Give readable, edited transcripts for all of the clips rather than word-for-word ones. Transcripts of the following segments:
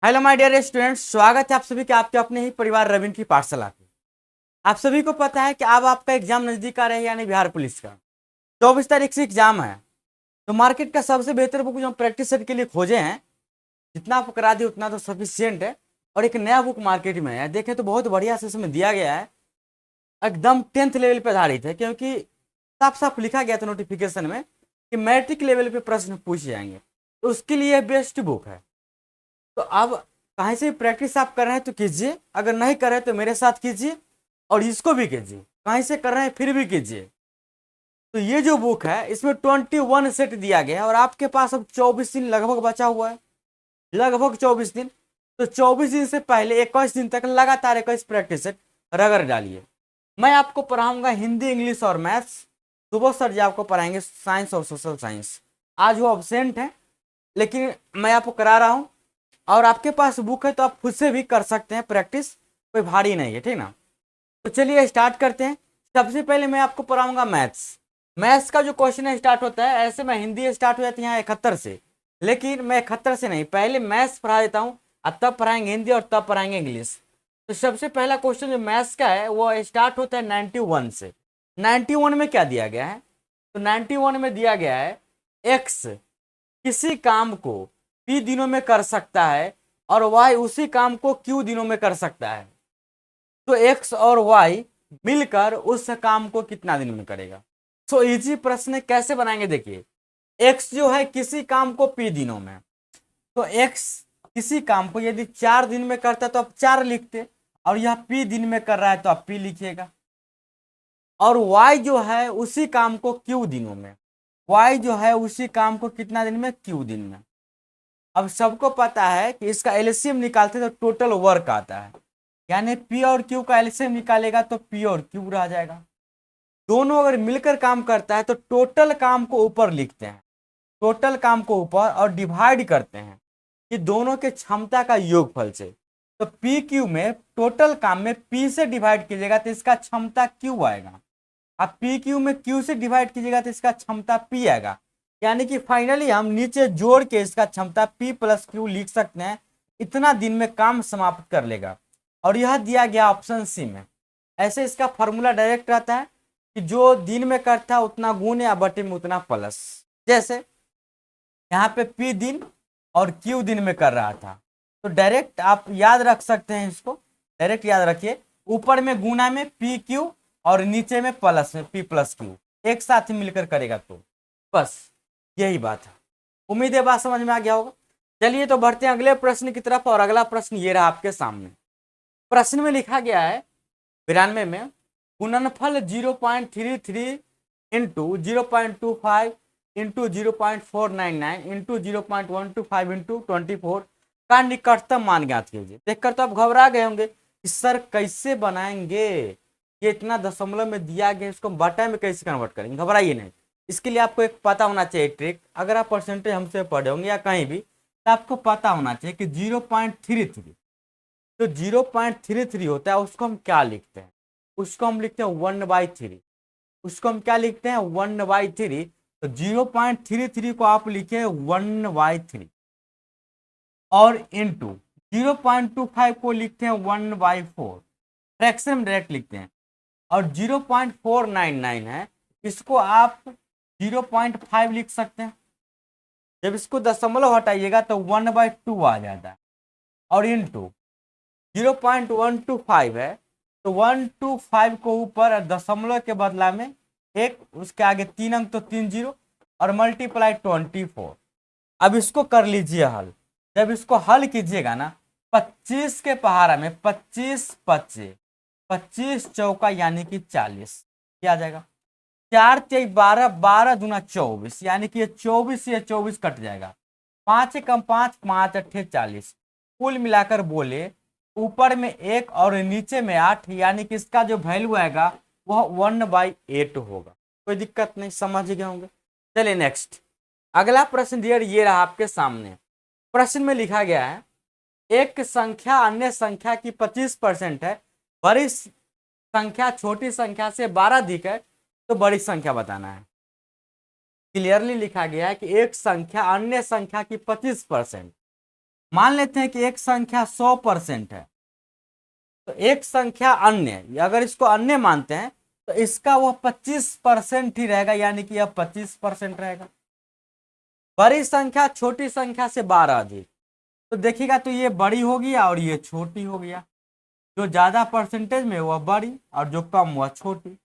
Hello my dear students, स्वागत है आप सभी के आपके अपने ही परिवार रविंद्र की पाठशाला पे। आप सभी को पता है कि अब आपका एग्जाम नजदीक आ रहा है, यानी बिहार पुलिस का 24 तारीख से एग्जाम है। तो मार्केट का सबसे बेहतर बुक जो हम प्रैक्टिस सेट के लिए खोजे हैं, जितना आप करा दिए उतना तो सफिशियंट है। और एक नया बुक मार्केट में है, देखें तो बहुत बढ़िया से इसमें दिया गया है, एकदम 10th लेवल पे आधारित है, क्योंकि साफ साफ लिखा गया था नोटिफिकेशन में कि मैट्रिक लेवल पे प्रश्न पूछे जाएंगे, तो उसके लिए बेस्ट बुक है। तो अब कहीं से प्रैक्टिस आप कर रहे हैं तो कीजिए, अगर नहीं कर रहे तो मेरे साथ कीजिए और इसको भी कीजिए, कहीं से कर रहे हैं फिर भी कीजिए। तो ये जो बुक है इसमें 21 सेट दिया गया है और आपके पास अब 24 दिन लगभग बचा हुआ है, लगभग 24 दिन। तो 24 दिन से पहले 21 दिन तक लगातार 21 प्रैक्टिस सेट रगड़ डालिए। मैं आपको पढ़ाऊंगा हिंदी, इंग्लिश और मैथ्स। सुबह सर जी आपको पढ़ाएंगे साइंस और सोशल साइंस। आज वो अब्सेंट है, लेकिन मैं आपको करा रहा हूँ और आपके पास बुक है तो आप खुद से भी कर सकते हैं प्रैक्टिस, कोई भारी नहीं है, ठीक ना। तो चलिए स्टार्ट करते हैं। सबसे पहले मैं आपको पढ़ाऊंगा मैथ्स। मैथ्स का जो क्वेश्चन है स्टार्ट होता है, ऐसे में हिंदी स्टार्ट हो जाती है यहाँ 71 से, लेकिन मैं 71 से नहीं, पहले मैथ्स पढ़ा देता हूँ और तब पढ़ाएंगे हिंदी और तब पढ़ाएंगे इंग्लिश। तो सबसे पहला क्वेश्चन जो मैथ्स का है वो स्टार्ट होता है 91 से। 91 में क्या दिया गया है? तो 91 में दिया गया है एक्स किसी काम को पी दिनों में कर सकता है और वाई उसी काम को क्यू दिनों में कर सकता है। तो एक्स और वाई मिलकर उस काम को कितना दिन में करेगा? सो इजी प्रश्न है, कैसे बनाएंगे देखिए। एक्स जो है किसी काम को पी दिनों में, तो एक्स किसी काम को यदि 4 दिन में करता है तो आप 4 लिखते, और यह पी दिन में कर रहा है तो आप पी लिखिएगा। और वाई जो है उसी काम को क्यू दिनों में, वाई जो है उसी काम को कितना दिन में? क्यू दिन में। अब सबको पता है कि इसका एलसीएम निकालते तो टोटल वर्क आता है, यानी पी और क्यू का एलसीएम निकालेगा तो पी और क्यू रह जाएगा। दोनों अगर मिलकर काम करता है तो टोटल काम को ऊपर लिखते हैं, टोटल काम को ऊपर, और डिवाइड करते हैं कि दोनों के क्षमता का योगफल से। तो पी क्यू में टोटल काम में पी से डिवाइड कीजिएगा तो इसका क्षमता क्यू आएगा, अब पी क्यू में क्यू से डिवाइड कीजिएगा तो इसका क्षमता पी आएगा। यानी कि फाइनली हम नीचे जोड़ के इसका क्षमता पी प्लस क्यू लिख सकते हैं, इतना दिन में काम समाप्त कर लेगा। और यह दिया गया ऑप्शन सी में। ऐसे इसका फॉर्मूला डायरेक्ट रहता है कि जो दिन में करता है उतना गुण या बटे में उतना प्लस। जैसे यहाँ पे पी दिन और क्यू दिन में कर रहा था, तो डायरेक्ट आप याद रख सकते हैं, इसको डायरेक्ट याद रखिए, ऊपर में गुना में पी क्यू और नीचे में प्लस में पी प्लस क्यू, एक साथ ही मिलकर करेगा। तो बस यही बात है। उम्मीद है बात समझ में आ गया होगा। चलिए तो बढ़ते हैं अगले प्रश्न की तरफ, और अगला प्रश्न ये रहा आपके सामने। प्रश्न में लिखा गया है 92 में, गुणनफल 0.33 इंटू 0.25 इंटू 0.499 इंटू 0.125 इंटू 24 का निकटतम मान ज्ञात कीजिए। देखकर तो आप घबरा गए होंगे कि सर कैसे बनाएंगे, ये इतना दशमलव में दिया गया, इसको बटा में कैसे कन्वर्ट करेंगे। घबराइए नहीं, इसके लिए आपको एक पता होना चाहिए ट्रिक। अगर आप परसेंटेज हमसे पढ़े होंगे या कहीं भी, तो आपको पता होना चाहिए कि 0.33, तो 0.33 होता है उसको हम क्या लिखते हैं? उसको हम लिखते हैं 1/3। उसको हम क्या लिखते हैं? 1/3। तो 0.33 को आप लिखे 1/3, और इंटू 0.25 को लिखते हैं 1/4, फ्रैक्शन में डायरेक्ट लिखते हैं। और 0.499 है, इसको आप 0.5 लिख सकते हैं। जब इसको दशमलव हटाइएगा तो 1/2 आ जाता है। और इंटू 0.125 है, तो 125 को ऊपर दशमलव के बदला में एक, उसके आगे 3 अंक तो 3 जीरो, और मल्टीप्लाई 24। अब इसको कर लीजिए हल। जब इसको हल कीजिएगा ना, 25 के पहाड़ा में 25 25, 25 चौका यानी कि 40, क्या आ जाएगा? 4 तेईस 12, 12 दूना 24, यानी कि ये 24 ये 24 कट जाएगा। 5 कम 5, 5 अट्ठे 40। कुल मिलाकर बोले ऊपर में 1 और नीचे में 8, यानी कि इसका जो वैल्यू आएगा वह 1/8 होगा। कोई दिक्कत नहीं, समझ गए होंगे। चलिए नेक्स्ट, अगला प्रश्न डियर ये रहा आपके सामने। प्रश्न में लिखा गया है एक संख्या अन्य संख्या की 25% है, बड़ी संख्या छोटी संख्या से 12 अधिक है, तो बड़ी संख्या बताना है। क्लियरली लिखा गया है कि एक संख्या अन्य संख्या की 25%, मान लेते हैं कि एक संख्या 100% है, तो एक संख्या अन्य, अगर इसको अन्य मानते हैं तो इसका वो 25% ही रहेगा, यानी कि यह 25% रहेगा। बड़ी संख्या छोटी संख्या से 12 अधिक, तो देखिएगा तो ये बड़ी हो गया और ये छोटी हो गया। जो ज्यादा परसेंटेज में वह बड़ी और जो कम वह छोटी।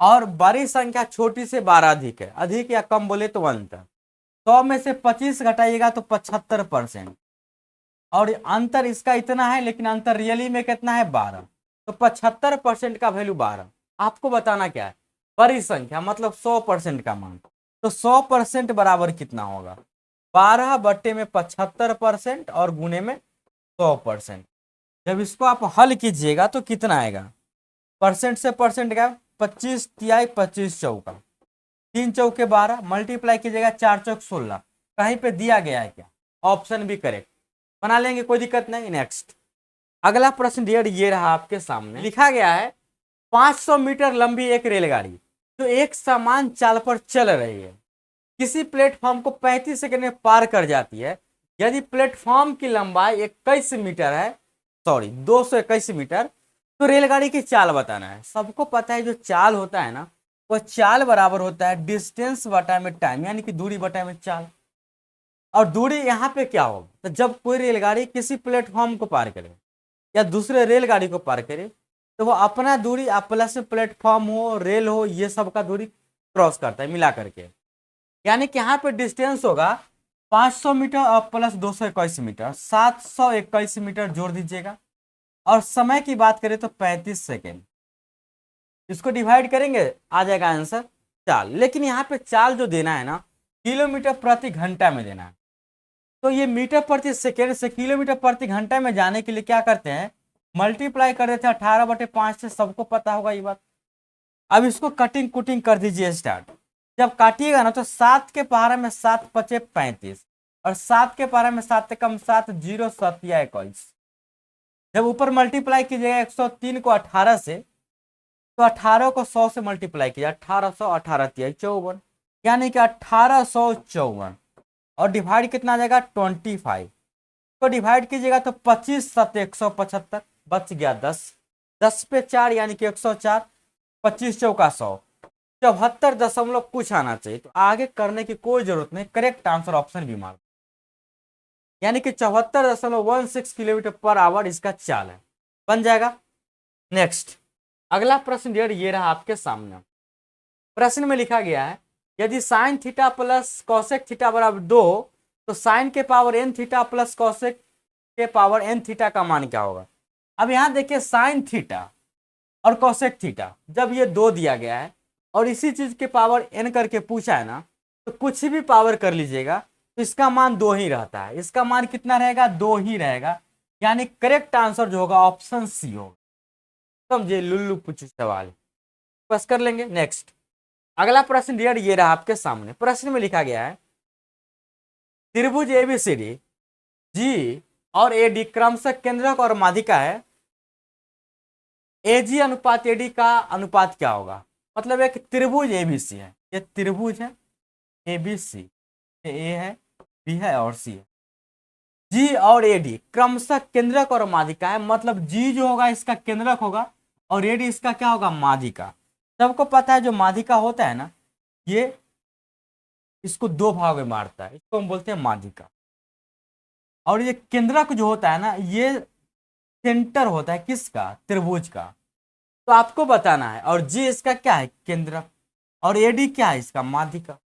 और बड़ी संख्या छोटी से 12 अधिक है, अधिक या कम बोले तो अंतर। 100 में से 25 घटाइएगा तो 75%। और अंतर इसका इतना है, लेकिन अंतर रियली में कितना है 12, तो 75% का वैल्यू 12। आपको बताना क्या है, बड़ी संख्या मतलब 100% का मान, तो 100% बराबर कितना होगा 12 बट्टे में 75% और गुने में 100%। जब इसको आप हल कीजिएगा तो कितना आएगा, परसेंट से परसेंट का 25 तिहाई 25 चौका, 3 चौके 12, मल्टीप्लाई कीजिएगा 4 चौक 16। कहीं पे दिया गया है क्या, ऑप्शन भी करेक्ट, बना लेंगे कोई दिक्कत नहीं। नेक्स्ट अगला प्रश्न डियर ये रहा आपके सामने, लिखा गया है 500 मीटर लंबी एक रेलगाड़ी जो एक समान चाल पर चल रही है किसी प्लेटफॉर्म को 35 सेकंड में पार कर जाती है। यदि प्लेटफॉर्म की लंबाई 21 मीटर है, सॉरी 221 मीटर, तो रेलगाड़ी की चाल बताना है। सबको पता है जो चाल होता है ना, वह चाल बराबर होता है डिस्टेंस बटा में टाइम, यानी कि दूरी बटा में चाल। और दूरी यहाँ पे क्या होगा, तो जब कोई रेलगाड़ी किसी प्लेटफॉर्म को पार करे या दूसरे रेलगाड़ी को पार करे, तो वो अपना दूरी प्लस प्लेटफॉर्म हो रेल हो ये सब का दूरी क्रॉस करता है मिला करके। यानी कि यहाँ पे डिस्टेंस होगा 500 मीटर और प्लस 221 मीटर, 721 मीटर जोड़ दीजिएगा। और समय की बात करें तो 35 सेकेंड, इसको डिवाइड करेंगे आ जाएगा आंसर चाल। लेकिन यहाँ पे चाल जो देना है ना, किलोमीटर प्रति घंटा में देना है। तो ये मीटर प्रति सेकेंड से किलोमीटर प्रति घंटा में जाने के लिए क्या करते हैं, मल्टीप्लाई कर देते हैं 18/5 से, सबको पता होगा ये बात। अब इसको कटिंग कुटिंग कर दीजिए स्टार्ट। जब काटिएगा ना तो 7 के पहाड़े में 7 पचे 35 और 7 के पहाड़े में 7 कम 7 0 7 या 21। जब ऊपर मल्टीप्लाई कीजिएगा 103 को 18 से, तो 18 को 100 से मल्टीप्लाई कीजिए 1800, 18 तिहाई 54, यानी कि 1854। और डिवाइड कितना आ जाएगा 25, तो डिवाइड कीजिएगा तो 25 7 175, बच गया 10, 10 पे 4 यानी कि 104, 25 चौका 100, 74 कुछ आना चाहिए। तो आगे करने की कोई जरूरत नहीं, करेक्ट आंसर ऑप्शन भी मार, यानी कि 74.16 किलोमीटर पर आवर इसका चाल है, बन जाएगा। नेक्स्ट अगला प्रश्न डियर ये रहा आपके सामने। प्रश्न में लिखा गया है यदि sine theta plus cosec theta बराबर 2, तो साइन के power n theta plus cosec के पावर एन थीटा का मान क्या होगा। अब यहां देखिए साइन थीटा और कॉसेक थीटा, जब ये 2 दिया गया है और इसी चीज के पावर एन करके पूछा है ना, तो कुछ भी पावर कर लीजिएगा तो इसका मान 2 ही रहता है। इसका मान कितना रहेगा 2 ही रहेगा, यानी करेक्ट आंसर जो होगा ऑप्शन सी होगा। समझे, लुल्लू पूछे सवाल बस कर लेंगे। नेक्स्ट अगला प्रश्न डियर ये रहा आपके सामने। प्रश्न में लिखा गया है त्रिभुज एबीसीडी जी और एडी क्रमशः केंद्रक और माध्यिका है, एजी अनुपात एडी का अनुपात क्या होगा। मतलब एक त्रिभुज एबीसी है, ये त्रिभुज है एबीसी, ए है बी है और सी है। जी और एडी क्रमशः केंद्रक और माध्यिका है, मतलब जी जो होगा इसका केंद्रक होगा और एडी इसका क्या होगा माध्यिका। सबको पता है जो माध्यिका होता है ना, ये इसको 2 भाग में मारता है, इसको हम बोलते हैं माध्यिका। और ये केंद्रक जो होता है ना, ये सेंटर होता है किसका, त्रिभुज का। तो आपको बताना है, और जी इसका क्या है केंद्रक, और एडी क्या है इसका माध्यिका।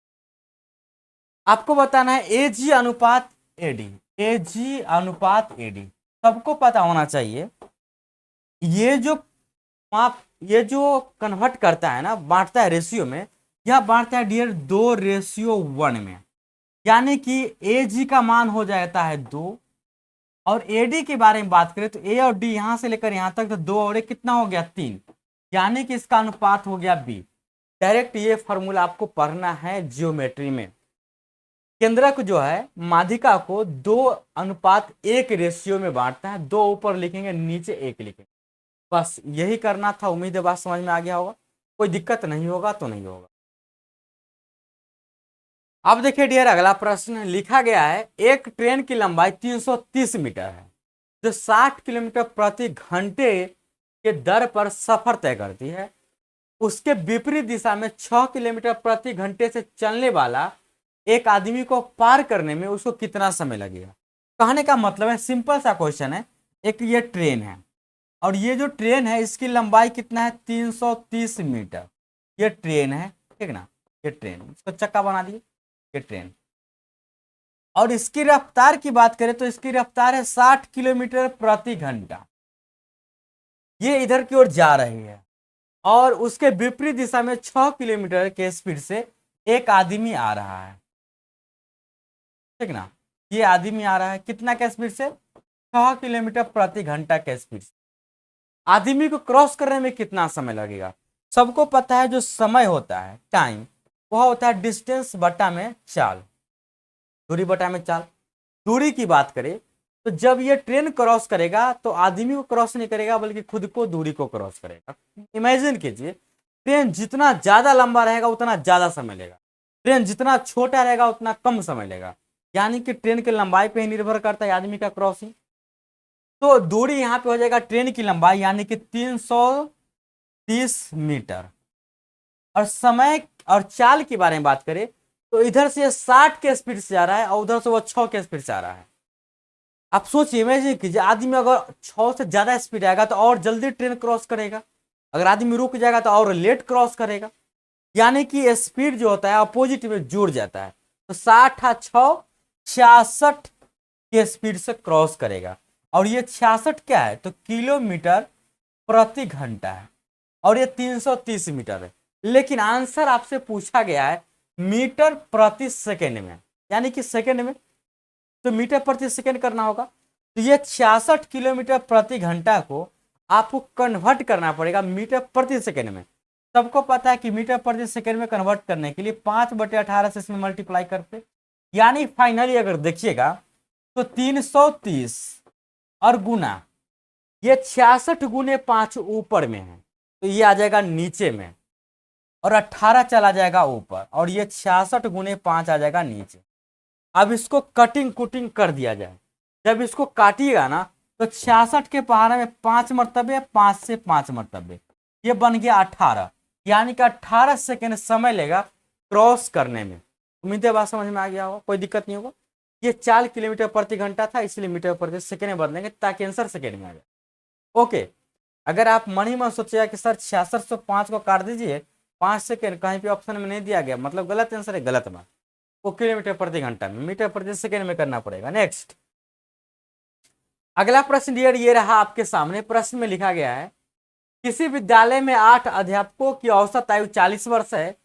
आपको बताना है एजी अनुपात एडी, एजी अनुपात एडी सबको पता होना चाहिए। ये जो माप, ये जो कन्वर्ट करता है ना, बांटता है रेशियो में, यह बांटता है डियर 2:1 में, यानी कि ए जी का मान हो जाता है 2। और ए डी के बारे में बात करें तो ए और डी यहां से लेकर यहां तक तो 2 और 1 कितना हो गया 3, यानी कि इसका अनुपात हो गया बी। डायरेक्ट ये फॉर्मूला आपको पढ़ना है जियोमेट्री में। केंद्रक जो है माध्यिका को 2:1 रेशियो में बांटता है, 2 ऊपर लिखेंगे नीचे 1 लिखेंगे, बस यही करना था। उम्मीद है बात समझ में आ गया होगा, कोई दिक्कत नहीं होगा तो नहीं होगा। अब देखिए डियर, अगला प्रश्न लिखा गया है, एक ट्रेन की लंबाई 330 मीटर है जो 60 किलोमीटर प्रति घंटे के दर पर सफर तय करती है। उसके विपरीत दिशा में 6 किलोमीटर प्रति घंटे से चलने वाला एक आदमी को पार करने में उसको कितना समय लगेगा। कहने का मतलब है, सिंपल सा क्वेश्चन है, एक ये ट्रेन है और ये जो ट्रेन है इसकी लंबाई कितना है, 330 मीटर। ये ट्रेन है, ठीक ना, ये ट्रेन, इसको चक्का बना दिए, ये ट्रेन। और इसकी रफ्तार की बात करें तो इसकी रफ्तार है 60 किलोमीटर प्रति घंटा। ये इधर की ओर जा रही है और उसके विपरीत दिशा में 6 किलोमीटर के स्पीड से एक आदमी आ रहा है, ठीक ना। ये आदमी आ रहा है कितना के स्पीड से, 6 किलोमीटर प्रति घंटा के स्पीड से। आदमी को क्रॉस करने में कितना समय लगेगा। सबको पता है जो समय होता है, टाइम, वह होता है डिस्टेंस बटा में चाल, दूरी बटा में चाल। दूरी की बात करें तो जब ये ट्रेन क्रॉस करेगा तो आदमी को क्रॉस नहीं करेगा बल्कि खुद को, दूरी को क्रॉस करेगा। इमेजिन कीजिए, ट्रेन जितना ज्यादा लंबा रहेगा उतना ज्यादा समय लेगा, ट्रेन जितना छोटा रहेगा उतना कम समय लेगा। यानी कि ट्रेन की लंबाई पे ही निर्भर करता है आदमी का क्रॉसिंग। तो दूरी यहाँ पे हो जाएगा ट्रेन की लंबाई यानी कि 330 मीटर। और समय और चाल के बारे में बात करें तो इधर से 60 के स्पीड से जा रहा है और उधर से वो 6 के स्पीड से आ रहा है। आप सोचिए, इमेजिन कीजिए, आदमी अगर 6 से ज्यादा स्पीड आएगा तो और जल्दी ट्रेन क्रॉस करेगा, अगर आदमी रुक जाएगा तो और लेट क्रॉस करेगा। यानी कि स्पीड जो होता है अपोजिट में जुड़ जाता है। तो 60 6 66 के स्पीड से क्रॉस करेगा। और ये 66 क्या है तो किलोमीटर प्रति घंटा है और ये 330 मीटर है। लेकिन आंसर आपसे पूछा गया है मीटर प्रति सेकेंड में, यानी कि सेकेंड में, तो मीटर प्रति सेकेंड करना होगा। तो ये 66 किलोमीटर प्रति घंटा को आपको कन्वर्ट करना पड़ेगा मीटर प्रति सेकेंड में। सबको पता है कि मीटर प्रति सेकेंड में कन्वर्ट करने के लिए 5/18 से इसमें मल्टीप्लाई करते, यानी फाइनली अगर देखिएगा तो 330 और गुना ये 66 गुने 5 ऊपर में है तो ये आ जाएगा नीचे में, और 18 चला जाएगा ऊपर और ये 66 गुने 5 आ जाएगा नीचे। अब इसको कटिंग कुटिंग कर दिया जाए, जब इसको काटिएगा ना तो 66 के पहाड़े में 5 मरतबे, 5 से 5 मरतबे, ये बन गया 18, यानी कि 18 सेकेंड समय लेगा क्रॉस करने में। उम्मीद है बात समझ में आ गया होगा, कोई दिक्कत नहीं होगा। ये 4 किलोमीटर प्रति घंटा था, इसलिए मीटर प्रति सेकेंड में बदलेंगे ताकि आंसर सेकेंड में आ जाए। ओके, अगर आप मन ही मन सोचेगा कि सर 6605 को काट दीजिए 5 सेकेंड, कहीं पे ऑप्शन में नहीं दिया गया, मतलब गलत आंसर है, गलत बात। वो किलोमीटर प्रति घंटा में, मीटर प्रति सेकेंड में करना पड़ेगा। नेक्स्ट, अगला प्रश्न डियर ये रहा आपके सामने। प्रश्न में लिखा गया है, किसी विद्यालय में 8 अध्यापकों की औसत आयु 40 वर्ष है,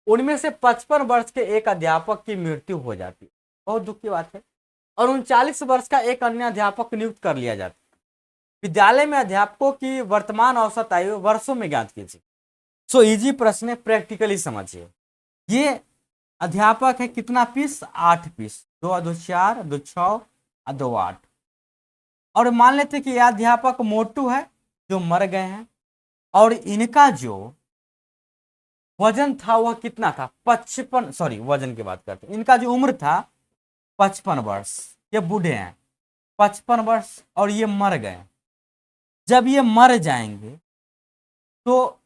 उनमें से 55 वर्ष के एक अध्यापक की मृत्यु हो जाती है, बहुत दुख की बात है, और 39 वर्ष का एक अन्य अध्यापक नियुक्त कर लिया जाता है। विद्यालय में अध्यापकों की वर्तमान औसत आयु वर्षों में ज्ञात कीजिए। सो इजी प्रश्न है, प्रैक्टिकली समझिए। ये अध्यापक है कितना पीस, 8 पीस, 2 2 4 2 6 2 8। और मान लेते कि यह अध्यापक मोटू है जो मर गए हैं, और इनका जो वजन था वह कितना था, 55, सॉरी वजन की बात करते हैं, इनका जो उम्र था 55 वर्ष, ये बूढ़े हैं 55 वर्ष और ये मर गए। जब ये मर जाएंगे तो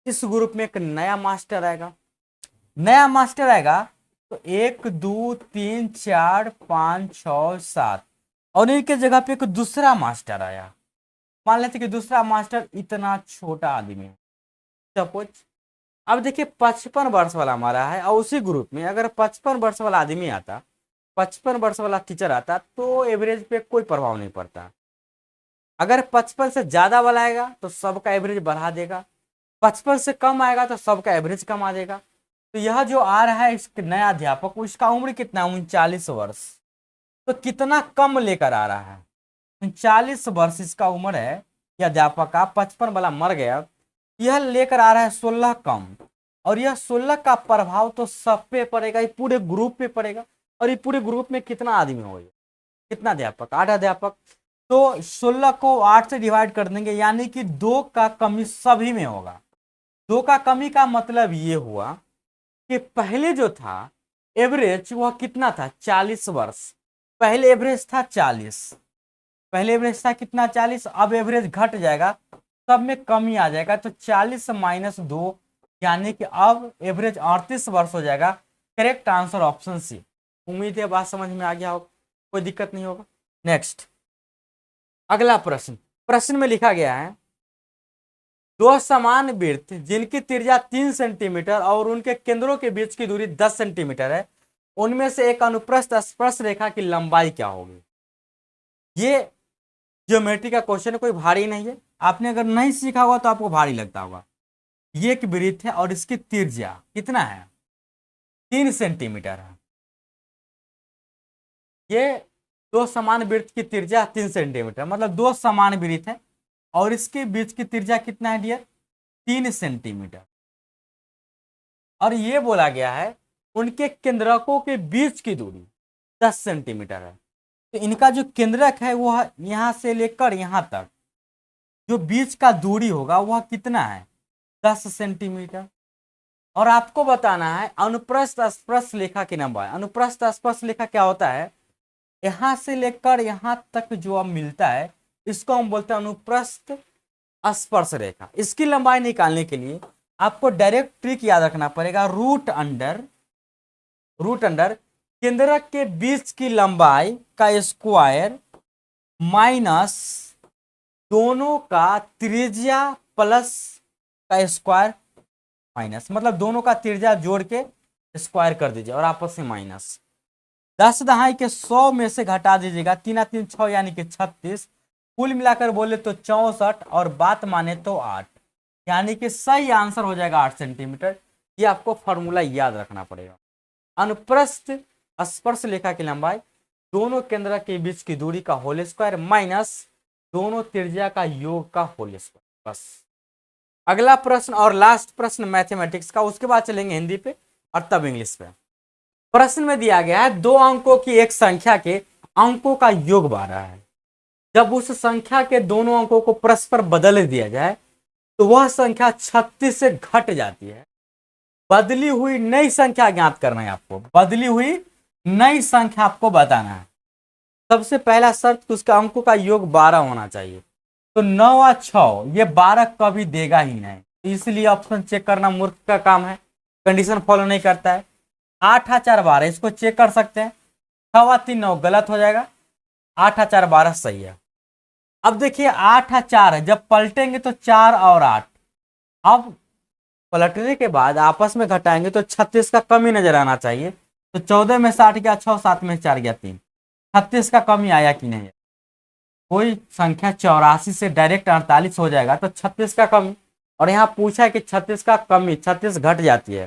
इस ग्रुप में एक नया मास्टर आएगा, नया मास्टर आएगा तो 1 2 3 4 5 6 7, और इनके जगह पे एक दूसरा मास्टर आया। मान लेते कि दूसरा मास्टर इतना छोटा आदमी है सपोज। अब देखिए 55 वर्ष वाला हमारा है और उसी ग्रुप में अगर 55 वर्ष वाला आदमी आता, 55 वर्ष वाला टीचर आता तो एवरेज पे कोई प्रभाव नहीं पड़ता। अगर 55 से ज्यादा वाला आएगा तो सबका एवरेज बढ़ा देगा, 55 से कम आएगा तो सबका एवरेज कम आ जाएगा। तो यह जो आ रहा है इसका नया अध्यापक, उसका उम्र कितना, 39 वर्ष, तो कितना कम लेकर आ रहा है, 39 वर्ष इसका उम्र है। यह अध्यापक का 55 वाला मर गया, यह लेकर आ रहा है 16 कम, और यह 16 का प्रभाव तो सब पे पड़ेगा, ये पूरे ग्रुप पे पड़ेगा। और ये पूरे ग्रुप में कितना आदमी होगा, कितना अध्यापक, 8 अध्यापक, तो 16 को 8 से डिवाइड कर देंगे, यानी कि 2 का कमी सभी में होगा। 2 का कमी का मतलब ये हुआ कि पहले जो था एवरेज वह कितना था, 40 वर्ष। पहले एवरेज था 40, पहले एवरेज था कितना, 40। अब एवरेज घट जाएगा, सब में कमी आ जाएगा, तो 40 माइनस 2 यानी कि अब एवरेज 38 वर्ष हो जाएगा। Correct answer option C. उम्मीद है बात समझ में आ गया होगा, कोई दिक्कत नहीं होगा। नेक्स्ट अगला प्रश्न, प्रश्न में लिखा गया है दो समान वृत्त जिनकी त्रिज्या 3 सेंटीमीटर और उनके केंद्रों के बीच की दूरी 10 सेंटीमीटर है, उनमें से एक अनुप्रस्थ स्पर्श रेखा की लंबाई क्या होगी। ये ज्योमेट्री का क्वेश्चन है, कोई भारी नहीं है। आपने अगर नहीं सीखा होगा तो आपको भारी लगता होगा। ये एक वृत्त है और इसकी त्रिज्या कितना है, 3 सेंटीमीटर है। ये दो समान वृत्त की त्रिज्या 3 सेंटीमीटर, मतलब दो समान वृत्त है और इसके बीच की त्रिज्या कितना है डियर, 3 सेंटीमीटर। और ये बोला गया है उनके केंद्रकों के बीच की दूरी 10 सेंटीमीटर है। तो इनका जो केंद्रक है वह यहां से लेकर यहां तक जो बीच का दूरी होगा वह कितना है, 10 सेंटीमीटर। और आपको बताना है अनुप्रस्थ स्पर्श रेखा की लंबाई। अनुप्रस्थ स्पर्श रेखा क्या होता है, यहां से लेकर यहां तक जो अब मिलता है इसको हम बोलते हैं अनुप्रस्थ स्पर्श रेखा। इसकी लंबाई निकालने के लिए आपको डायरेक्ट ट्रिक याद रखना पड़ेगा, रूट अंडर केंद्रक के बीच की लंबाई का स्क्वायर माइनस दोनों का त्रिज्या प्लस का स्क्वायर माइनस, मतलब दोनों का त्रिज्या जोड़ के स्क्वायर कर दीजिए और आपस में माइनस। 10 दहाई के 100 में से घटा दीजिएगा, 3 3 6 यानी कि 36, कुल मिलाकर बोले तो 64 और बात माने तो 8, यानी कि सही आंसर हो जाएगा 8 सेंटीमीटर। ये आपको फॉर्मूला याद रखना पड़ेगा। अनुप्रस्थ स्पर्श रेखा की लंबाई दोनों केंद्र के बीच की दूरी का होल स्क्वायर माइनस दोनों त्रिज्या का योग का होल स्क्वायर। बस अगला प्रश्न और लास्ट प्रश्न मैथमेटिक्स का, उसके बाद चलेंगे हिंदी पे और तब इंग्लिश पे। प्रश्न में दिया गया है दो अंकों की एक संख्या के अंकों का योग 12 है। जब उस संख्या के दोनों अंकों को परस्पर बदल दिया जाए तो वह संख्या 36 से घट जाती है। बदली हुई नई संख्या ज्ञात करना है आपको, बदली हुई नई संख्या आपको बताना है। सबसे पहला शर्त उसका अंकों का योग 12 होना चाहिए। तो 9 और 6 ये 12 कभी देगा ही नहीं, इसलिए ऑप्शन चेक करना मूर्ख का काम है, कंडीशन फॉलो नहीं करता है। 8 और 4 12 इसको चेक कर सकते हैं। 6 और 3 9 गलत हो जाएगा, 8 और 4 12 सही है। अब देखिए 8 और 4 है, जब पलटेंगे तो 4 और 8, अब पलटने के बाद आपस में घटाएंगे तो 36 का कमी नजर आना चाहिए। तो 14 में 60 गया 6, 7 में 4 गया 3, 36 का कमी आया कि नहीं। कोई संख्या 84 से डायरेक्ट 48 हो जाएगा तो 36 का कमी, और यहाँ पूछा है कि 36 का कमी, 36 घट जाती है।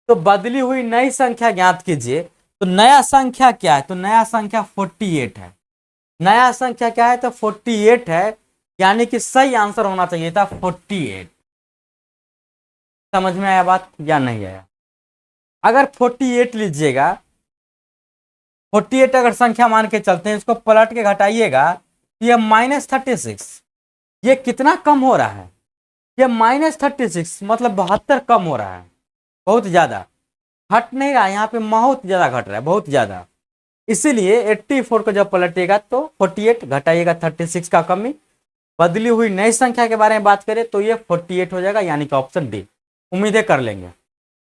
तो बदली हुई नई संख्या ज्ञात कीजिए। तो नया संख्या क्या है, तो नया संख्या 48 है। नया संख्या क्या है, तो 48 है, यानी कि सही आंसर होना चाहिए था 48। समझ में आया बात या नहीं आया। अगर 48 लीजिएगा, 48 अगर संख्या मान के चलते हैं, इसको पलट के घटाइएगा तो ये -36, ये कितना कम हो रहा है, ये -36 मतलब 72 कम हो रहा है, बहुत ज्यादा घट नहीं रहा है, यहाँ पे बहुत ज्यादा घट रहा है, बहुत ज्यादा। इसीलिए 84 को जब पलटिएगा तो 48 घटाइएगा 36 का कमी। बदली हुई नई संख्या के बारे में बात करें तो ये 48 हो जाएगा, यानी कि ऑप्शन डी। उम्मीदें कर लेंगे।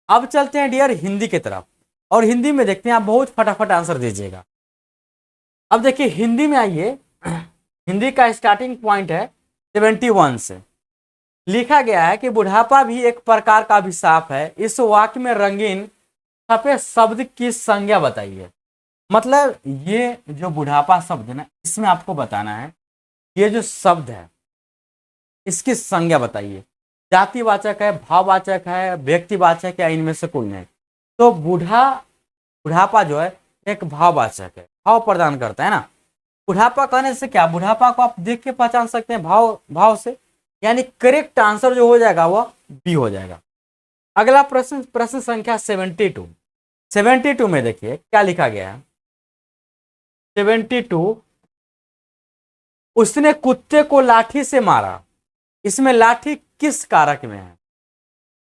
अब चलते हैं डियर हिंदी की तरफ, और हिंदी में देखते हैं, आप बहुत फटाफट आंसर दीजिएगा। अब देखिए हिंदी में आइए, हिंदी का स्टार्टिंग पॉइंट है 71 से। लिखा गया है कि बुढ़ापा भी एक प्रकार का अभिशाप है, इस वाक्य में रंगीन छपे शब्द की संज्ञा बताइए। मतलब ये जो बुढ़ापा शब्द है ना, इसमें आपको बताना है ये जो शब्द है इसकी संज्ञा बताइए। जातिवाचक है, भाववाचक है, व्यक्तिवाचक है, इनमें से कोई नहीं। तो बुढ़ापा जो है एक भाववाचक है, भाव प्रदान करता है ना। बुढ़ापा कहने से क्या, बुढ़ापा को आप देख के पहचान सकते हैं भाव से, यानी करेक्ट आंसर जो हो जाएगा वह बी हो जाएगा। अगला प्रश्न, प्रश्न संख्या 72 में देखिए क्या लिखा गया है। 72, उसने कुत्ते को लाठी से मारा। इसमें लाठी किस कारक में है,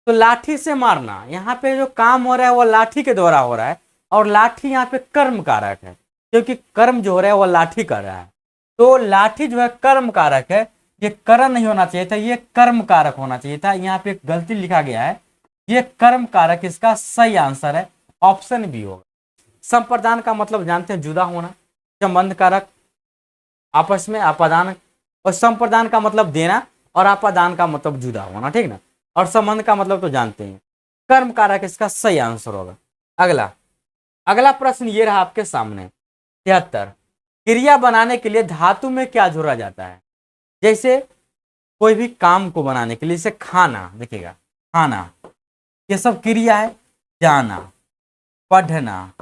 तो लाठी से मारना, यहाँ पे जो काम हो रहा है वो लाठी के द्वारा हो रहा है, और लाठी यहाँ पे कर्म कारक है, क्योंकि कर्म जो हो रहा है वो लाठी कर रहा है, तो लाठी जो है कर्म कारक है, ये करण नहीं होना चाहिए था, ये कर्म कारक होना चाहिए था। यहाँ पे एक गलती लिखा गया है, ये कर्म कारक, इसका सही आंसर है ऑप्शन बी होगा। संप्रदान का मतलब जानते हैं जुदा होना, संबंध कारक आपस में आपादान, और संप्रदान का मतलब देना और आपादान का मतलब जुदा होना, ठीक ना। और संबंध का मतलब तो जानते हैं, कर्म कारक इसका सही आंसर होगा। अगला प्रश्न ये रहा आपके सामने 73। क्रिया बनाने के लिए धातु में क्या जोड़ा जाता है? जैसे कोई भी काम को बनाने के लिए, जैसे खाना, देखिएगा खाना, ये सब क्रिया है। जाना, पढ़ना,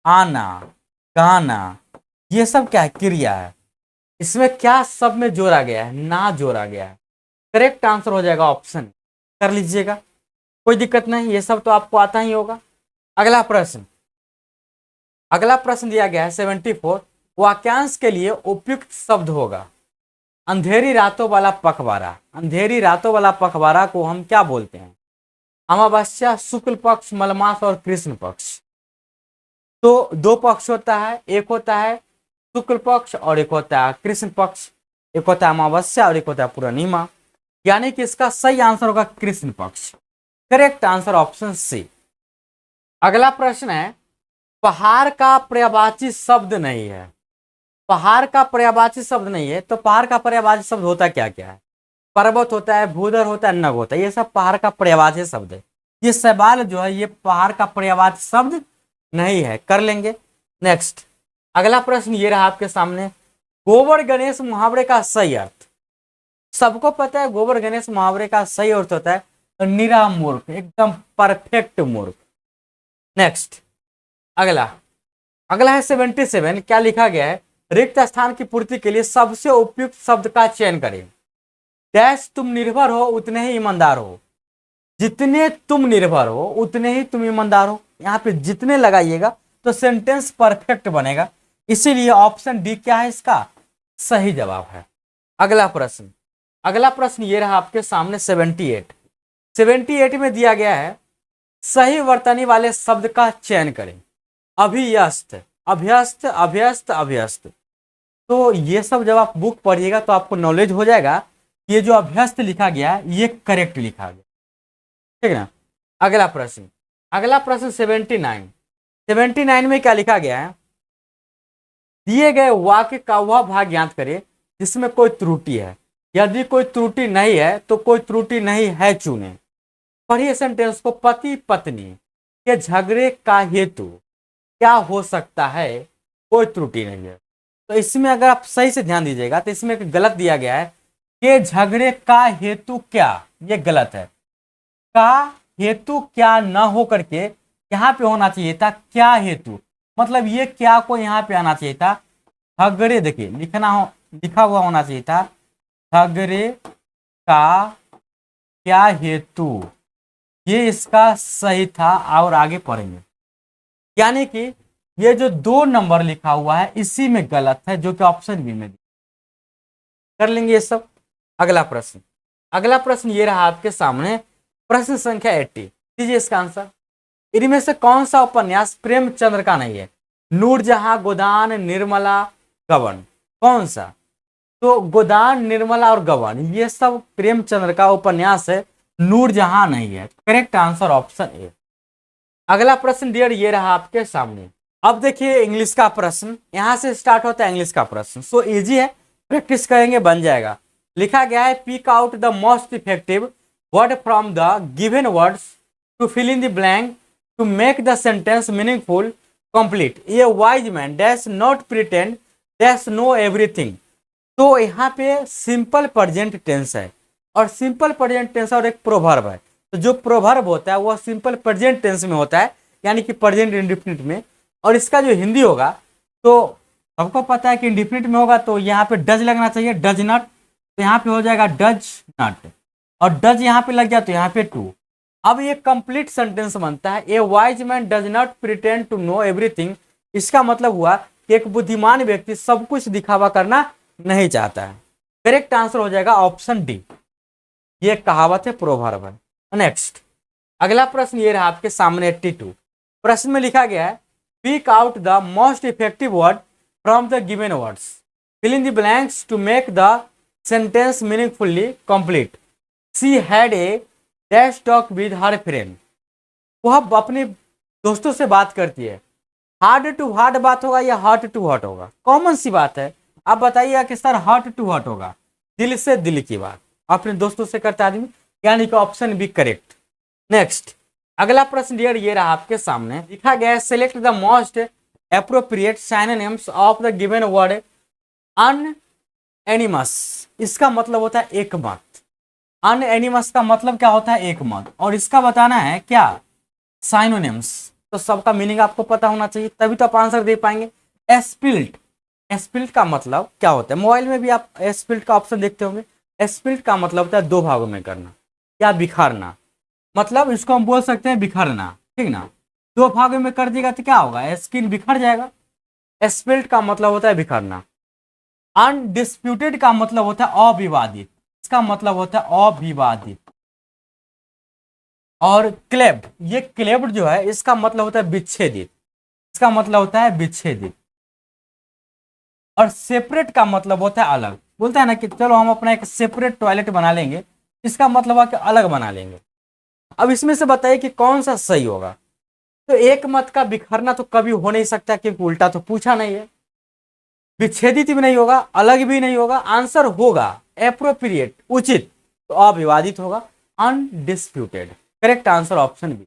आना, गाना, ये सब क्या है? क्रिया है। इसमें क्या सब में जोड़ा गया है? ना जोड़ा गया है। करेक्ट आंसर हो जाएगा ऑप्शन, कर लीजिएगा, कोई दिक्कत नहीं, ये सब तो आपको आता ही होगा। अगला प्रश्न दिया गया है 74। वाक्यांश के लिए उपयुक्त शब्द होगा। अंधेरी रातों वाला पखवाड़ा, अंधेरी रातों वाला पखवाड़ा को हम क्या बोलते हैं? अमावस्या, शुक्ल पक्ष, मलमास और कृष्ण पक्ष। तो दो पक्ष होता है, एक होता है शुक्ल पक्ष और एक होता है कृष्ण पक्ष, एक होता है अमावस्या और एक होता है पूर्णिमा, यानी कि इसका सही आंसर होगा कृष्ण पक्ष। Correct answer option C. अगला प्रश्न है, पहाड़ का पर्यायवाची शब्द नहीं है। पहाड़ का पर्यायवाची शब्द नहीं है, तो पहाड़ का पर्यायवाची शब्द होता क्या क्या है? पर्वत होता है, भूधर होता है, नग होता है, ये सब पहाड़ का पर्यायवाची शब्द है। ये सवाल जो है ये पहाड़ का पर्यायवाची शब्द नहीं है, कर लेंगे। नेक्स्ट अगला प्रश्न ये रहा आपके सामने, गोबर गणेश मुहावरे का सही अर्थ। सबको पता है गोबर गणेश मुहावरे का सही अर्थ होता है निरा मूर्ख, एकदम परफेक्ट मूर्ख। नेक्स्ट अगला है 77। क्या लिखा गया है? रिक्त स्थान की पूर्ति के लिए सबसे उपयुक्त शब्द का चयन करें। डैश तुम निर्भर हो उतने ही ईमानदार हो। जितने तुम निर्भर हो उतने ही तुम ईमानदार हो, यहाँ पे जितने लगाइएगा तो सेंटेंस परफेक्ट बनेगा, इसीलिए ऑप्शन डी क्या है इसका सही जवाब है। अगला प्रश्न ये रहा आपके सामने 78 में दिया गया है, सही वर्तनी वाले शब्द का चयन करें। अभियस्त, अभ्यस्त, अभ्यस्त, अभ्यस्त। तो ये सब जब आप बुक पढ़िएगा तो आपको नॉलेज हो जाएगा, ये जो अभ्यस्त लिखा गया है ये करेक्ट लिखा गया, ठीक है ना। अगला प्रश्न 79 में क्या लिखा गया है? दिए गए वाक्य का वह भाग ज्ञात करें जिसमें कोई त्रुटि है। यदि कोई त्रुटि नहीं है तो कोई त्रुटि नहीं है चुने। पढ़िए सेंटेंस को, पति पत्नी के झगड़े का हेतु क्या हो सकता है? कोई त्रुटि नहीं है। तो इसमें अगर आप सही से ध्यान दीजिएगा तो इसमें एक गलत दिया गया है कि झगड़े का हेतु क्या, ये गलत है। का हेतु क्या न हो करके यहाँ पे होना चाहिए था क्या हेतु, मतलब ये क्या को यहाँ पे आना चाहिए था झगड़े, देखिए लिखा हुआ होना चाहिए था झगड़े का क्या हेतु, ये इसका सही था। और आगे पढ़ेंगे, यानी कि ये जो 2 नंबर लिखा हुआ है इसी में गलत है, जो कि ऑप्शन बी में कर लेंगे ये सब। अगला प्रश्न ये रहा आपके सामने, प्रश्न संख्या 80। दीजिए इसका आंसर। इनमें से कौन सा उपन्यास प्रेमचंद्र का नहीं है? नूरजहां, गोदान, निर्मला, गबन, कौन सा? तो गोदान, निर्मला और गबन ये सब प्रेमचंद्र का उपन्यास है, नूरजहां नहीं है। Correct answer option A. अगला प्रश्न डियर ये रहा आपके सामने। अब देखिए इंग्लिश का प्रश्न, यहां से स्टार्ट होता है इंग्लिश का प्रश्न, सो इजी है, प्रैक्टिस करेंगे बन जाएगा। लिखा गया है, pick out the most effective word from the given words to fill in the blank to make the sentence meaningful complete. ये wise man dash not pretend dash know everything. तो यहाँ पे सिंपल प्रेजेंट टेंस है, और simple present tense और एक proverb है। तो जो प्रोवर्ब होता है वह सिंपल प्रेजेंट टेंस में होता है, यानी कि प्रेजेंट इंडेफिनिट में, और इसका जो हिंदी होगा तो सबको पता है कि इंडेफिनिट में होगा, तो यहाँ पे डज लगना चाहिए, डज नॉट, तो यहाँ पे हो जाएगा डज नॉट, और डज यहाँ पे लग गया तो यहाँ पे टू। अब ये कंप्लीट सेंटेंस बनता है, a wise man does not pretend to know everything. इसका मतलब हुआ कि एक बुद्धिमान व्यक्ति सब कुछ दिखावा करना नहीं चाहता है। करेक्ट आंसर हो जाएगा ऑप्शन डी, ये कहावत है, प्रोवर्ब है। नेक्स्ट अगला प्रश्न ये रहा आपके सामने 82। प्रश्न में लिखा गया है, Pick out the most effective word from the given words. Fill in the blanks to make the sentence meaningfully complete. She had a dash talk with her friend. वह अपने दोस्तों से बात करती है। हार्ड टू हार्ड बात होगा या हार्ट टू हार्ट होगा? कॉमन सी बात है। आप बताइएगा कि सर हार्ट टू हार्ट होगा, दिल से दिल की बात अपने दोस्तों से करता आदमी, यानी कि ऑप्शन बी करेक्ट। नेक्स्ट अगला प्रश्न डियर ये रहा आपके सामने, लिखा गया है select the most appropriate synonyms of the given word unanimous. इसका मतलब होता है एक मत। अनएनिमस का मतलब क्या होता है? एक मत। और इसका बताना है क्या? साइनोनिम्स। तो सबका मीनिंग आपको पता होना चाहिए, तभी तो आप आंसर दे पाएंगे। एस्पिल्ट, एस्पिल्ट का मतलब क्या होता है? मोबाइल में भी आप एस्पिल्ट का ऑप्शन देखते होंगे। एस्पिल्ट का मतलब होता है दो भागों में करना या बिखारना, मतलब इसको हम बोल सकते हैं बिखरना, ठीक ना। दो भागों में कर देगा तो क्या होगा? स्किन बिखर जाएगा। एस्पिल्ट का मतलब होता है बिखरना। अनडिस्प्यूटेड का मतलब होता है अविवादित, इसका मतलब होता है अविवादित। और क्लेब, ये क्लेब जो है इसका मतलब होता है विच्छेदित, इसका मतलब होता है विच्छेदित। और सेपरेट का मतलब होता है अलग। बोलता है ना कि चलो हम अपना एक सेपरेट टॉयलेट बना लेंगे, इसका मतलब है कि अलग बना लेंगे। अब इसमें से बताइए कि कौन सा सही होगा? तो एक मत का बिखरना तो कभी हो नहीं सकता, क्योंकि उल्टा तो पूछा नहीं है। विच्छेदित भी नहीं होगा, अलग भी नहीं होगा। आंसर होगा एप्रोप्रिएट, उचित, तो अविवादित होगा, undisputed. Correct answer option B.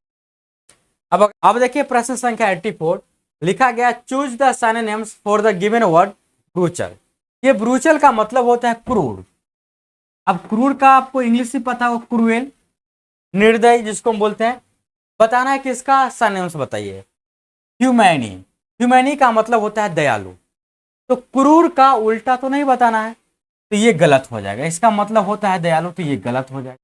अब देखिए प्रश्न संख्या 84, लिखा गया choose the synonyms for the given word brutal. ये ब्रूचल का मतलब होता है क्रूर। अब क्रूर का आपको इंग्लिश से पता हो, क्रूएल, निर्दयी जिसको हम बोलते हैं। बताना है कि इसका सिनोनिम्स बताइए। ह्यूमैनी, ह्यूमैनी का मतलब होता है दयालु। तो क्रूर का उल्टा तो नहीं बताना है, तो ये गलत हो जाएगा। इसका मतलब होता है दयालु, तो ये गलत हो जाएगा।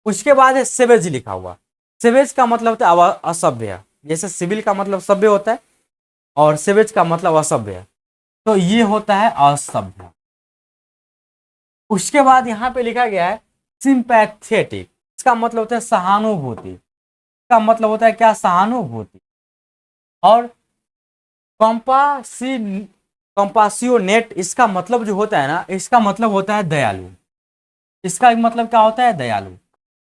उसके बाद है सेवेज लिखा हुआ। सेवेज का मतलब होता है असभ्य, जैसे सिविल का मतलब सभ्य होता है और सेवेज का मतलब असभ्य, तो ये होता है असभ्य। उसके बाद यहाँ पे लिखा गया है सिंपैथेटिक, इसका मतलब होता है सहानुभूति, इसका मतलब होता है क्या? सहानुभूति। और कंपासियोनेट, इसका मतलब जो होता है ना, इसका मतलब होता है दयालु, इसका मतलब क्या होता है? दयालु।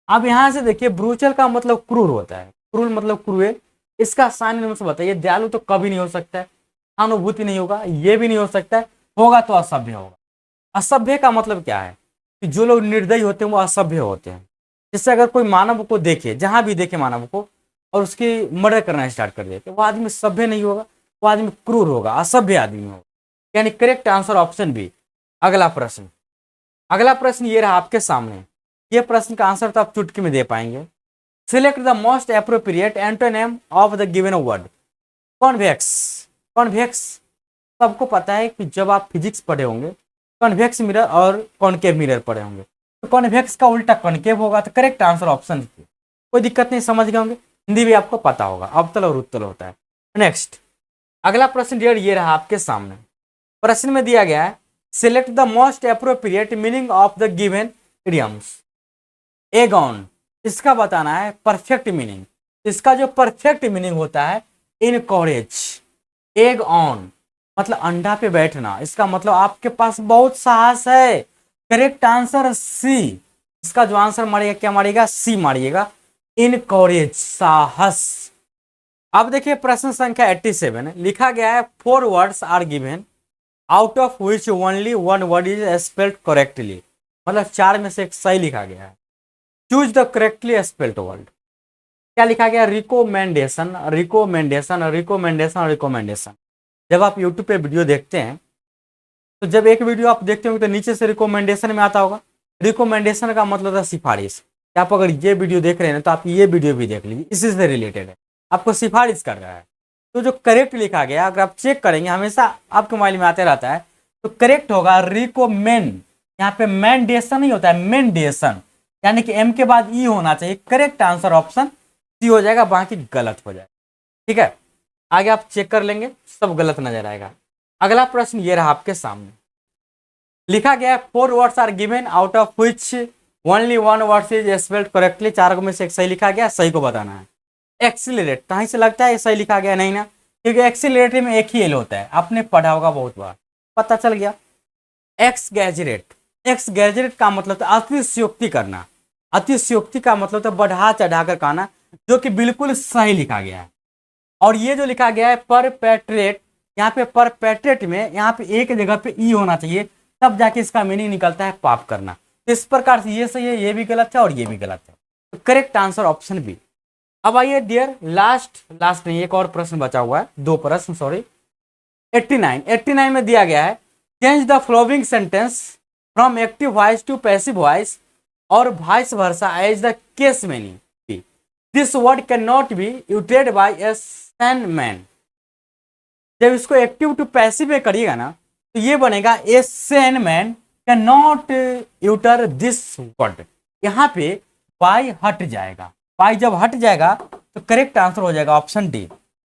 अब यहां से देखिए ब्रूचल का मतलब क्रूर होता है, क्रूर मतलब क्रूर। इसका सिनोनिम्स बताइए। दयालु तो कभी नहीं हो सकता है, अनुभूति नहीं होगा, ये भी नहीं हो सकता है, होगा तो असभ्य होगा। असभ्य का मतलब क्या है? कि जो लोग निर्दयी होते हैं वो असभ्य होते हैं। जिससे अगर कोई मानव को देखे, जहां भी देखे मानव को, और उसकी मर्डर करना स्टार्ट कर दे, तो वो आदमी सभ्य नहीं होगा, वो आदमी क्रूर होगा, असभ्य आदमी होगा। यानी करेक्ट आंसर ऑप्शन बी। अगला प्रश्न, अगला प्रश्न ये रहा आपके सामने। ये प्रश्न का आंसर तो आप चुटकी में दे पाएंगे। Select the most appropriate antonym of the given word convex. Convex सबको पता है कि जब आप फिजिक्स पढ़े होंगे, कॉन्वेक्स मिरर और कॉनकेव मिरर पढ़े होंगे, तो कॉन्वेक्स का उल्टा कॉनकेव होगा। तो करेक्ट आंसर ऑप्शन, कोई दिक्कत नहीं, समझ गए होंगे। हिंदी भी आपको पता होगा, अवतल और उत्तल होता है। नेक्स्ट अगला प्रश्न डियर ये रहा आपके सामने। प्रश्न में दिया गया है select the most appropriate meaning of the given idioms. Aegon, इसका बताना है परफेक्ट मीनिंग। इसका जो परफेक्ट मीनिंग होता है इनकरेज। एग ऑन मतलब अंडा पे बैठना, इसका मतलब आपके पास बहुत साहस है। Correct answer C. इसका जो आंसर मारिएगा क्या मारिएगा? सी मारिएगा, इनकरेज, साहस। अब देखिए प्रश्न संख्या 87, लिखा गया है 4 words are given out of which only 1 word is spelled correctly. मतलब 4 में से एक सही लिखा गया है। Choose the correctly spelled word. क्या लिखा गया? Recommendation, recommendation, recommendation, recommendation. जब आप यूट्यूब पे वीडियो देखते हैं, तो जब एक वीडियो आप देखते होंगे तो नीचे से रिकोमेंडेशन में आता होगा। रिकोमेंडेशन का मतलब था सिफारिश। आप अगर ये वीडियो देख रहे हैं तो आप ये वीडियो भी देख लीजिए, इसी से रिलेटेड है, आपको सिफारिश कर रहा है। तो जो करेक्ट लिखा गया, अगर आप चेक करेंगे, हमेशा आपके मोबाइल में आते रहता है, तो करेक्ट होगा रिकोमेंड। यहाँ पे मैंडेशन नहीं होता है, मेंडेशन, यानी कि एम के बाद ई होना चाहिए। करेक्ट आंसर ऑप्शन सी हो जाएगा, बाकी गलत हो जाएगा। ठीक है, आगे आप चेक कर लेंगे, सब गलत नजर आएगा। अगला प्रश्न ये रहा आपके सामने। लिखा गया 4 words are given out of which only 1 word is spelled correctly. 4 में से एक सही लिखा गया, सही को बताना है। एक्सीलरेट, कहीं से लगता है ये सही लिखा गया? नहीं ना, क्योंकि एक्सीलरेटर में एक ही एल होता है, आपने पढ़ा होगा बहुत बार, पता चल गया। एक्सगैजरेट, एक्सगैजरेट का मतलब था अतिशयोक्ति करना। अतिशयोक्ति का मतलब था बढ़ा चढ़ाकर कहना, जो कि बिल्कुल सही लिखा गया है। और ये जो लिखा गया है परपेट्रेट, यहाँ पे परपेट्रेट में यहाँ पे एक जगह पे ई होना चाहिए, तब जाके इसका मीनिंग निकलता है पाप करना। तो इस प्रकार से ये सही है, ये भी गलत है और ये भी गलत है। तो करेक्ट आंसर ऑप्शन बी। अब आइए डियर लास्ट नहीं, एक और प्रश्न बचा हुआ है, 2 प्रश्न सॉरी। 89 में दिया गया है change the following sentence from active voice to passive voice और vice versa as the case may be. This word can not be यूटेड बाय ए सैन मैन। जब इसको एक्टिव टू पैसिव में करिएगा ना, तो ये बनेगा a sane man can not utter this word. यहाँ पे बाई हट जाएगा, बाई जब हट जाएगा तो करेक्ट आंसर हो जाएगा ऑप्शन डी।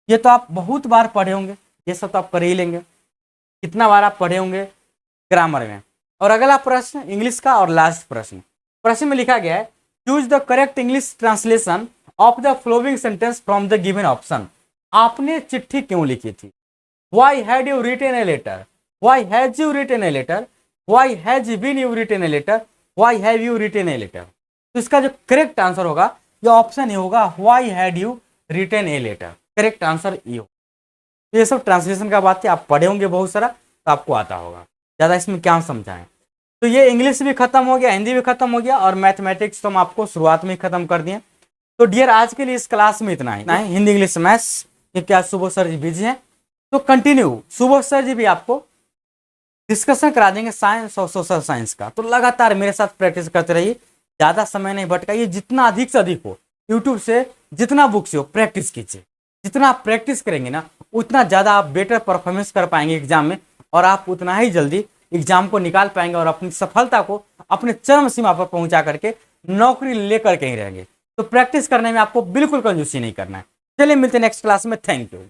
ये तो आप बहुत बार पढ़े होंगे, ये सब तो आप कर ही लेंगे, कितना बार आप पढ़े होंगे ग्रामर में। और अगला प्रश्न इंग्लिश का और लास्ट प्रश्न में लिखा गया है choose the correct English translation of the following sentence from the given option. आपने चिट्ठी क्यों लिखी थी? Why had you written a letter? Why has you written a letter? Why has been you written a letter? Why have you written a letter? तो इसका जो correct answer होगा ये ऑप्शन ए होगा, Why had you written a letter? Correct answer E हो। तो ये सब ट्रांसलेशन का बात है, आप पढ़े होंगे बहुत सारा, तो आपको आता होगा, ज़्यादा इसमें क्या समझाएं। तो ये इंग्लिश भी खत्म हो गया, हिंदी भी खत्म हो गया और मैथमेटिक्स तो हम आपको शुरुआत में ही खत्म कर दिए। तो डियर आज के लिए इस क्लास में इतना ही, हिंदी इंग्लिश मैथ्स, क्योंकि आज सुबह सर जी बिजी हैं। तो कंटिन्यू सुबह सर जी भी आपको डिस्कशन करा देंगे साइंस और सोशल साइंस का। तो लगातार मेरे साथ प्रैक्टिस करते रहिए, ज़्यादा समय नहीं भटकाइए, जितना अधिक से अधिक हो यूट्यूब से जितना बुक से हो प्रैक्टिस कीजिए। जितना आप प्रैक्टिस करेंगे ना उतना ज़्यादा आप बेटर परफॉर्मेंस कर पाएंगे एग्जाम में, और आप उतना ही जल्दी एग्जाम को निकाल पाएंगे और अपनी सफलता को अपने चरम सीमा पर पहुंचा करके नौकरी लेकर के ही रहेंगे। तो प्रैक्टिस करने में आपको बिल्कुल कंजूसी नहीं करना है। चलिए मिलते हैं नेक्स्ट क्लास में, थैंक यू।